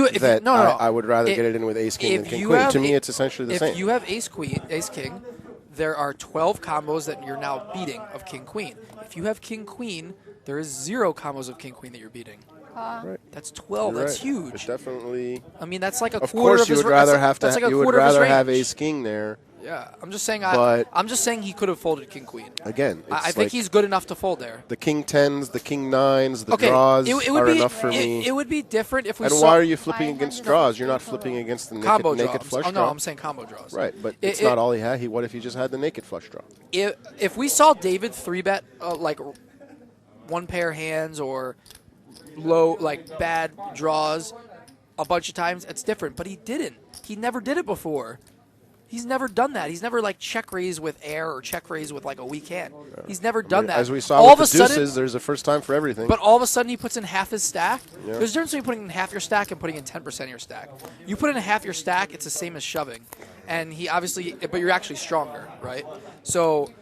I would rather get it in with ace king than king queen. To me, it's essentially the same. If you have ace king, there are 12 combos that you're now beating of king queen. If you have king queen, there is 0 combos of king queen that you're beating. Right. That's 12. You're That's right. huge. It's definitely. I mean, that's like a of quarter course, of you his would rather have to. like You would rather have ace king there. Yeah, I'm just saying. But I'm just saying he could have folded king queen. Again, I think he's good enough to fold there. The king tens, the king nines, the draws are enough for me. It would be different if we saw. And why are you flipping against draws? You're not flipping against the naked flush draw. Oh no, I'm saying combo draws. Right, but it's not all he had. What if he just had the naked flush draw? If we saw David 3-bet like one pair hands or low bad draws a bunch of times, it's different. But he didn't. He never did it before. He's never done that. He's never check raise with air or check raise with a weak hand. He's never done that. As we saw with the deuces, there's a first time for everything. But all of a sudden he puts in half his stack. Yeah. There's a difference between putting in half your stack and putting in 10% of your stack. You put in half your stack, it's the same as shoving. And he obviously, but you're actually stronger, right? So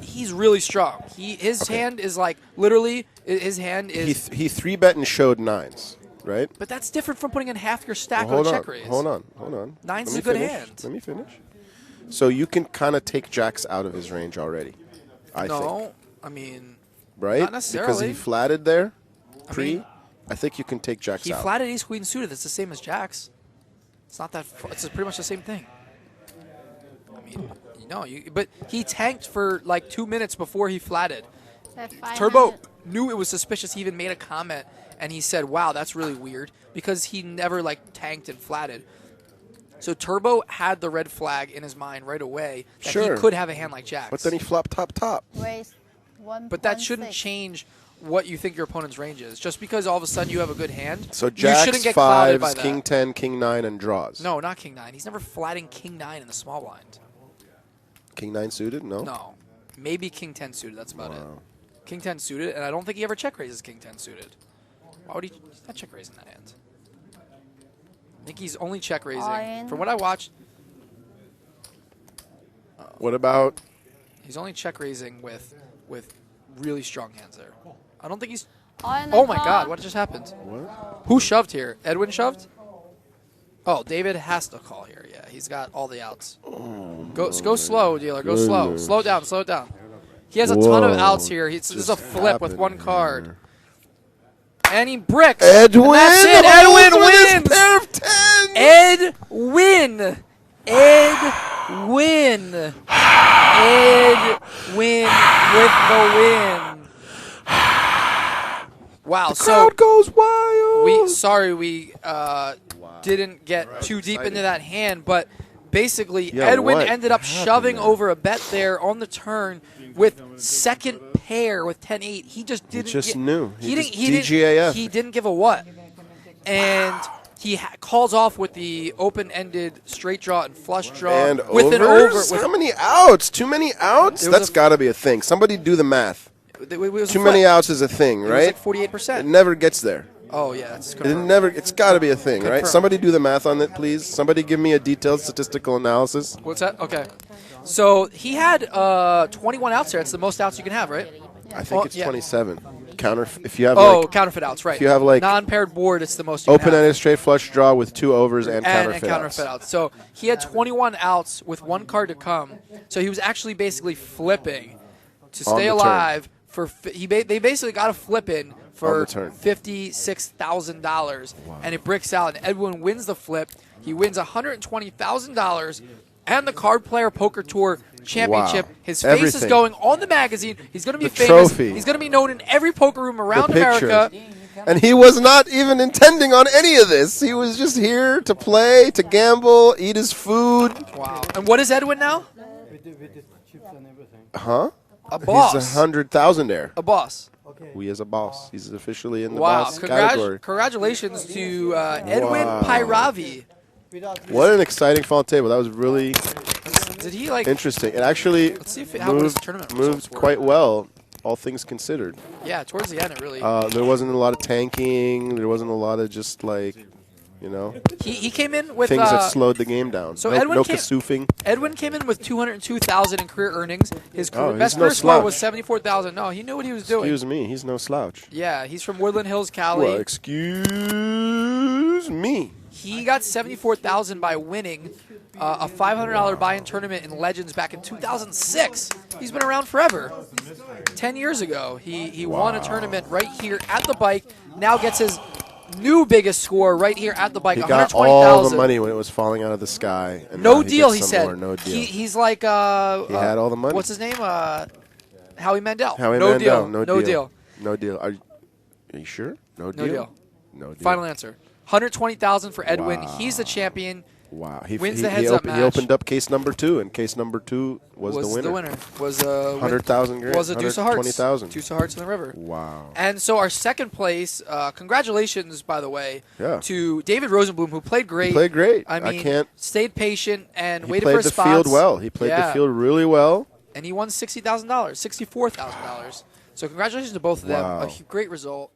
he's really strong. His hand is literally, his hand is... He 3-bet and showed nines. Right? But that's different from putting in half your stack on a check raise. Hold on. Nines is a good hand. Let me finish. So you can kind of take jacks out of his range already, I think. No, I mean, right? Not necessarily. Because he flatted there, I think you can take jacks out. He flatted ace queen suited. That's the same as jacks. It's not that. It's pretty much the same thing. I mean, but he tanked for 2 minutes before he flatted. Turbo knew it was suspicious. He even made a comment, and he said, "Wow, that's really weird," because he never tanked and flatted. So Turbo had the red flag in his mind right away that he could have a hand like jacks. But then he flopped top. But that shouldn't change what you think your opponent's range is. Just because all of a sudden you have a good hand, so jacks, you shouldn't get clouded by fives, that. king 10, king 9, and draws. No, not king 9. He's never flatting king 9 in the small blind. King 9 suited? No. No. Maybe king 10 suited. That's about it. King 10 suited, and I don't think he ever check raises king 10 suited. Why would he? He's not check raising that hand. I think he's only check raising. From what I watched. What about? He's only check raising with really strong hands there. I don't think he's. Oh my God! What just happened? What? Who shoved here? Edwin shoved. Oh, David has to call here. Yeah, he's got all the outs. Go slow, dealer. Go slow. Slow it down. Slow it down. He has a ton of outs here. This is a flip with one card. And he bricks. Edwin! And that's it. Edwin wins! Pair of tens! Edwin! Edwin with the win. Wow. The crowd goes wild. We didn't get too deep into that hand, but basically Edwin ended up shoving over a bet there on the turn with second pair with 10-8. He just didn't. He just knew. He didn't give a what, and he calls off with the open-ended straight draw and flush draw and with an over. How many outs? Too many outs? That's got to be a thing. Somebody do the math. Too many outs is a thing, right? It was 48%. It never gets there. Oh yeah, it's It's got to be a thing, right? Somebody do the math on it, please. Somebody give me a detailed statistical analysis. What's that? Okay. So he had 21 outs there. It's the most outs you can have, right? I think it's 27. If you have counterfeit outs, right? If you have non-paired board, it's the most you can have. Open-ended straight flush draw with 2 overs and counterfeit outs. So he had 21 outs with 1 card to come. So he was actually basically flipping to stay alive they basically got a flip in for $56,000, and it bricks out. And Edwin wins the flip. He wins $120,000 and the Card Player Poker Tour Championship. Wow. His face is going on the magazine. He's going to be famous. Trophy. He's going to be known in every poker room around America. And he was not even intending on any of this. He was just here to play, to gamble, eat his food. Wow. And what is Edwin now? With the chips and everything. A boss. He's 100,000-aire. A boss. He is a boss. He's officially in the boss category. Congratulations to Edwin Pairavi. What an exciting fall table. That was really interesting. It actually moved quite well, all things considered. Yeah, towards the end it really... there wasn't a lot of tanking. There wasn't a lot of just He came in with things that slowed the game down. So no kasoofing. Edwin came in with $202,000 in career earnings. His best career score was $74,000. No, he knew what he was doing. Excuse me, he's no slouch. Yeah, he's from Woodland Hills, Cali. Well, excuse me. He got $74,000 by winning a $500 buy-in tournament in Legends back in 2006. He's been around forever. 10 years ago, he won a tournament right here at the bike. Now gets his new biggest score right here at the bike. He got all the money when it was falling out of the sky. And no deal, he said. More. No deal. He's like... he had all the money. What's his name? Howie Mandel. Howie no Mandel. Deal. No deal. No deal. Are you sure? No deal? No deal. No deal. Final answer. $120,000 for Edwin. Wow. He's the champion. Wow. Wins the heads-up match. He opened up case number 2, and case number 2 was the winner. The winner. Was 100,000 grand. Was a deuce of hearts. 20,000. Deuce of hearts in the river. Wow. And so our second place, congratulations, by the way, to David Rosenblum, who played great. He played great. I mean, stayed patient and waited for his spots. He played the field well. He played the field really well. And he won $60,000, $64,000. So congratulations to both of them. A great result.